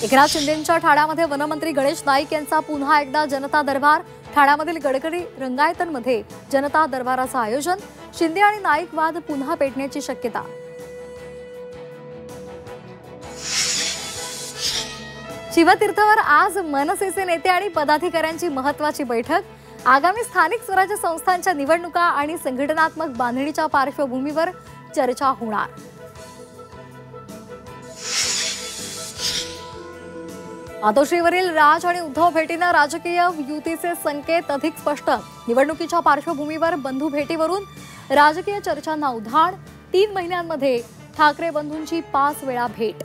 एकनाथ शिंदेंच्या ठाण्यामध्ये वनमंत्री गणेश नाईक यांचा पुन्हा एकदा जनता दरबार। ठाण्यामधील गडकरी रंगायतनमध्ये जनता दरबाराचं आयोजन। शिंदे आणि नाईक वाद पुन्हा पेटण्याची शक्यता। शिवतीर्थवर आज मनसेचे नेते आणि पदाधिकाऱ्यांची महत्त्वाची बैठक। आगामी स्थानिक स्वराज्य संस्थांच्या निवडणुका आणि संघटनात्मक बांधणीच्या पार्श्वभूमीवर चर्चा होणार। मातोश्रीवरील राज आणि उद्धव भेटीनं राजकीय युतीचे संकेत अधिक स्पष्ट। निवडणुकीच्या पार्श्वभूमीवर बंधू भेटीवरून राजकीय चर्चांना उधाण। 3 महिन्यांमध्ये ठाकरे बंधूंची 5 वेळा भेट।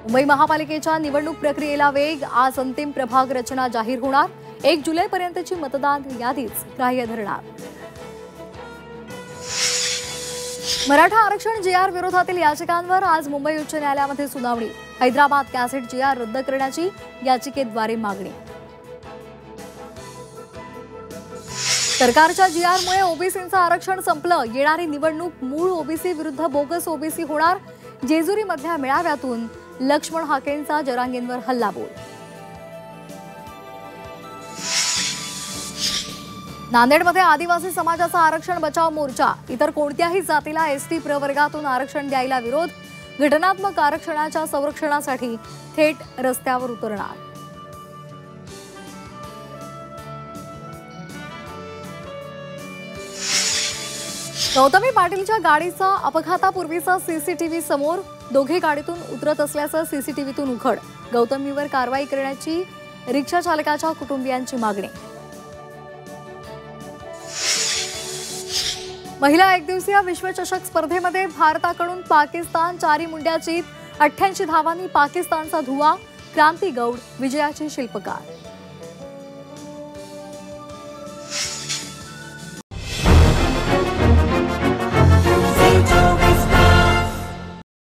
मुंबई महापालिकेच्या निवडणूक प्रक्रियेला वेग। आज अंतिम प्रभाग रचना जाहीर होणार। 1 जुलैपर्यंतची मतदान यादीच ग्राह्य धरणार। मराठा आरक्षण जीआर विरोधातील याचिकांवर आज मुंबई उच्च न्यायालयामध्ये सुनावणी। हैदराबाद कॅसेट जीआर रद्द करण्याची याचिकेद्वारे मागणी। सरकारच्या जीआरमुळे ओबीसींचं आरक्षण संपलं। येणारी निवडणूक मूळ ओबीसी विरुद्ध बोगस ओबीसी होणार। जेजुरीमधल्या मेळाव्यातून लक्ष्मण हाकेंचा जरांगेंवर हल्लाबोल। नांदेडमध्ये आदिवासी समाजाचा आरक्षण बचाव मोर्चा। इतर कोणत्याही जातीला एसटी प्रवर्गातून आरक्षण द्यायला विरोध। घटनात्मक आरक्षणाच्या संरक्षणासाठी थेट रस्त्यावर उतरणार। गौतमी पाटीलच्या गाडीचा अपघातापूर्वीचा सीसीटीव्ही समोर। दोघे गाडीतून उतरत असल्याचं सीसीटीव्हीतून उघड। गौतमीवर कारवाई करण्याची रिक्षा चालकाच्या कुटुंबियांची मागणी। महिला एकदिवसीय विश्वचषक स्पर्धेमध्ये भारताकडून पाकिस्तान 4 मुंड्याची 88 धावांनी पाकिस्तानचा धुव्वा। क्रांती गौड विजयाची शिल्पकार।